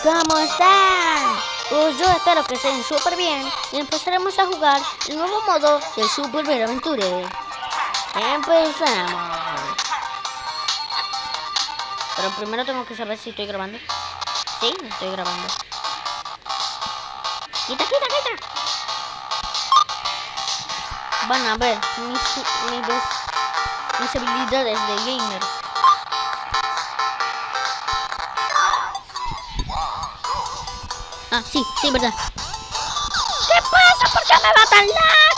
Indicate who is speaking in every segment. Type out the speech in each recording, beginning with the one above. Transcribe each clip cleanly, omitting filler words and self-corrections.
Speaker 1: ¿Cómo están? Pues yo espero que estén súper bien y empezaremos a jugar el nuevo modo de Super Mario Aventure. Empezamos. Pero primero tengo que saber si estoy grabando. Sí, estoy grabando. ¡Quita! Van a ver mis habilidades de gamer. Ah, sí, verdad. ¿Qué pasa? ¿Por qué me va tan lag?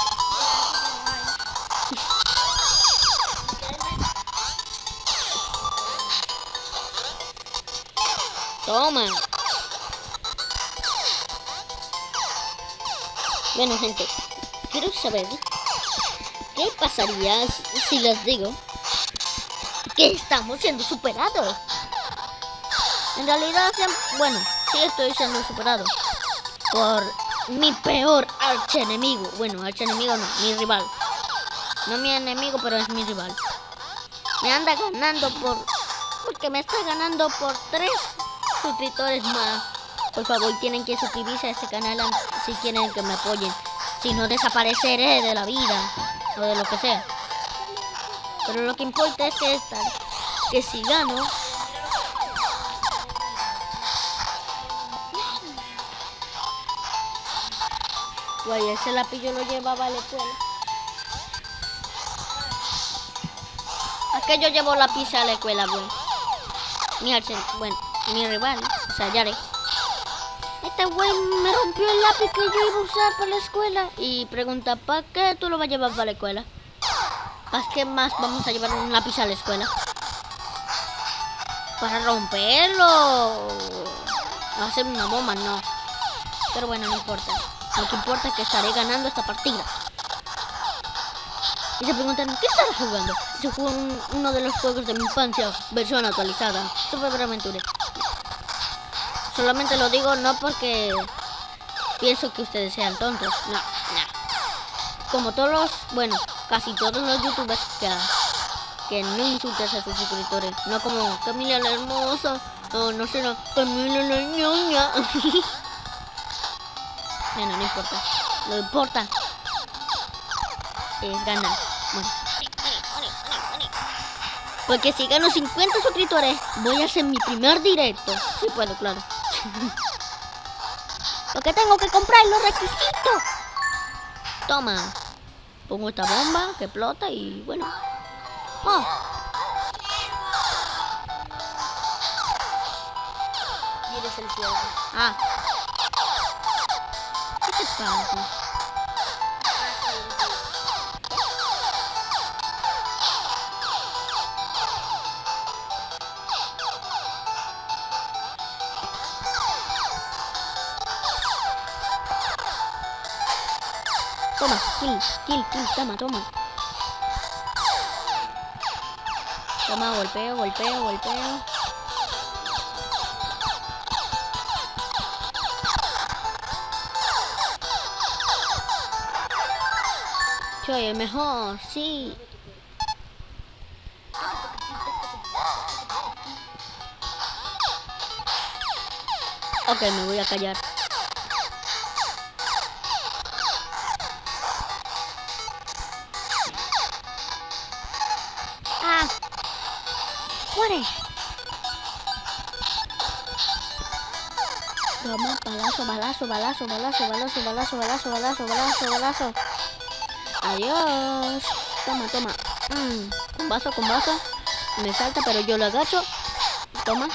Speaker 1: Toma. Bueno, gente, quiero saber qué pasaría si les digo que estamos siendo superados. En realidad, bueno, sí estoy siendo superado por mi peor archienemigo. Bueno, archienemigo no, mi rival. No mi enemigo, pero es mi rival. Me anda ganando porque me está ganando por 3 suscriptores más. Por favor, tienen que suscribirse a este canal si quieren que me apoyen. Si no, desapareceré de la vida o de lo que sea. Pero lo que importa es que si gano, güey, ese lápiz yo lo llevaba a la escuela. ¿A qué yo llevo lápiz a la escuela, güey? Mi rival, o sea, Yare. Este güey me rompió el lápiz que yo iba a usar para la escuela. Y pregunta, ¿para qué tú lo vas a llevar para la escuela? ¿Para qué más vamos a llevar un lápiz a la escuela? ¿Para romperlo? ¿Hacer una bomba? No. Pero bueno, no importa. Lo que importa es que estaré ganando esta partida. Y se preguntan, ¿qué estarás jugando? Yo juego uno de los juegos de mi infancia, versión actualizada, Super Mario Aventure. Solamente lo digo no porque pienso que ustedes sean tontos, no. Como casi todos los youtubers que no insultan a sus suscriptores, no como Camila la Hermosa, o no sé, Camila la Ñoña. Bueno, no importa, lo que importa es ganar. Bueno. Porque si gano 50 suscriptores, voy a hacer mi primer directo. Sí puedo, claro. Lo que tengo que comprar es los requisitos. Toma. Pongo esta bomba que explota y bueno. Oh. ¿Quieres el cielo? Ah. ¿Qué te pasa? Toma, kill, toma. Toma, golpeo. Soy el mejor, sí. Ok, me voy a callar. ¡Muere! Toma, balazo. Adiós. Toma. Con vaso. Me salta, pero yo lo agacho. Toma.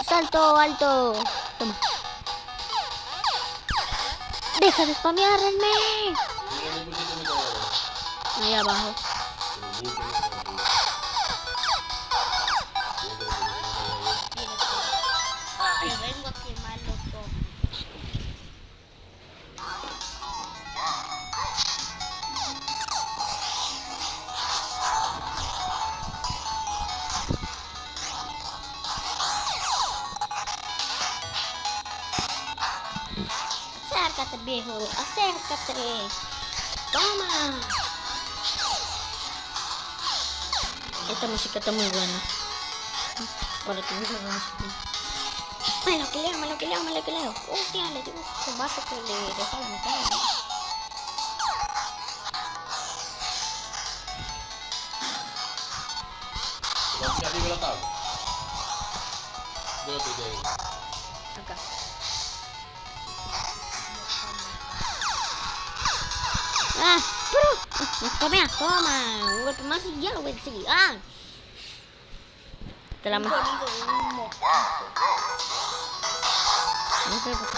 Speaker 1: Salto alto. Toma. Deja de spamearme. Ahí abajo. Ay, vengo a quemar los ojos. Acércate, viejo, acércate. Toma. Esta música está muy buena. Para que no se Me lo quileo. Hostia, le digo un vaso que le deja la mitad.
Speaker 2: ¿Lo arriba de la tabla? ¿Dónde te llego?
Speaker 1: Acá. Ah, pero toma, un golpe más y ya lo voy a seguir. Ah, te la meto. No sé por qué.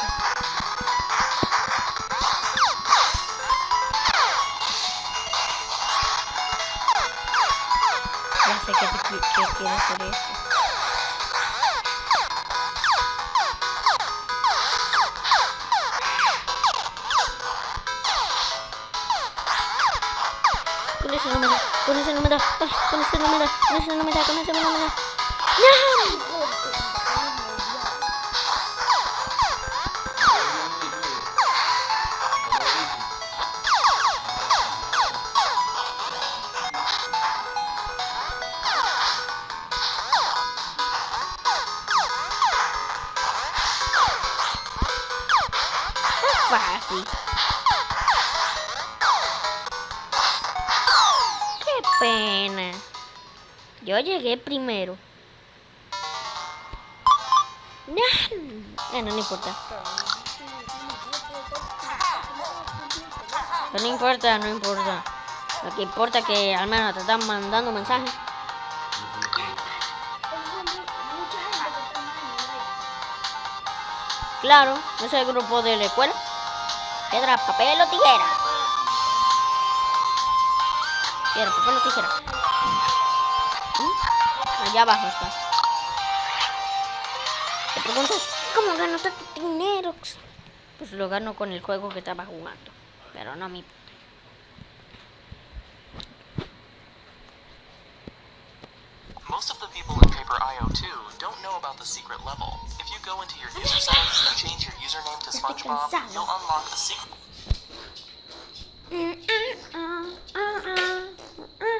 Speaker 1: Ya sé que quiere hacer esto. Con ese número. ¡No! Fácil. Qué pena. Yo llegué primero. No importa. No importa. Lo que importa es que al menos te están mandando mensajes. Claro, ese es el grupo de la escuela. Piedra, papel o tijera. Piedra, papel o tijera. Allá abajo está. Te preguntas, ¿cómo gano tanto dinero? Pues lo gano con el juego que estaba jugando. Pero no me importa.
Speaker 3: Most of the people in Paper IO2 don't know about the secret level. If you go into your user settings and change your username to SpongeBob, you'll unlock the secret.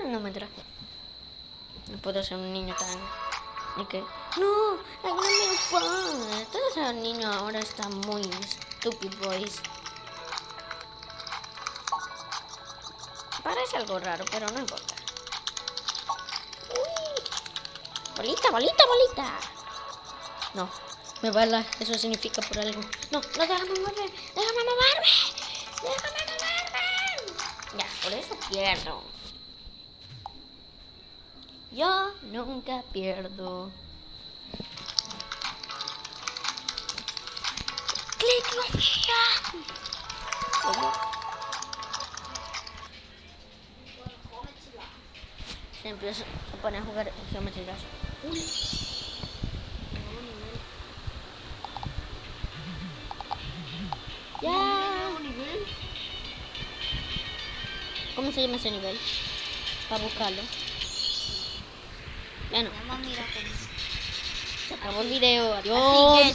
Speaker 1: No me entra. No puedo ser un niño tan... ¿Y qué? No, la gran fan. Todos esos niños ahora están muy stupid boys. Parece algo raro, pero no importa. Uy. Bolita. No, me bala. Eso significa por algo. No, déjame moverme. Ya, por eso pierdo. Yo nunca pierdo. Clic. ¿Cómo? Se empieza a poner a jugar Geometry Dash. Ya. ¿Cómo se llama ese nivel? Para buscarlo. Ya no. Se acabó el video. Adiós.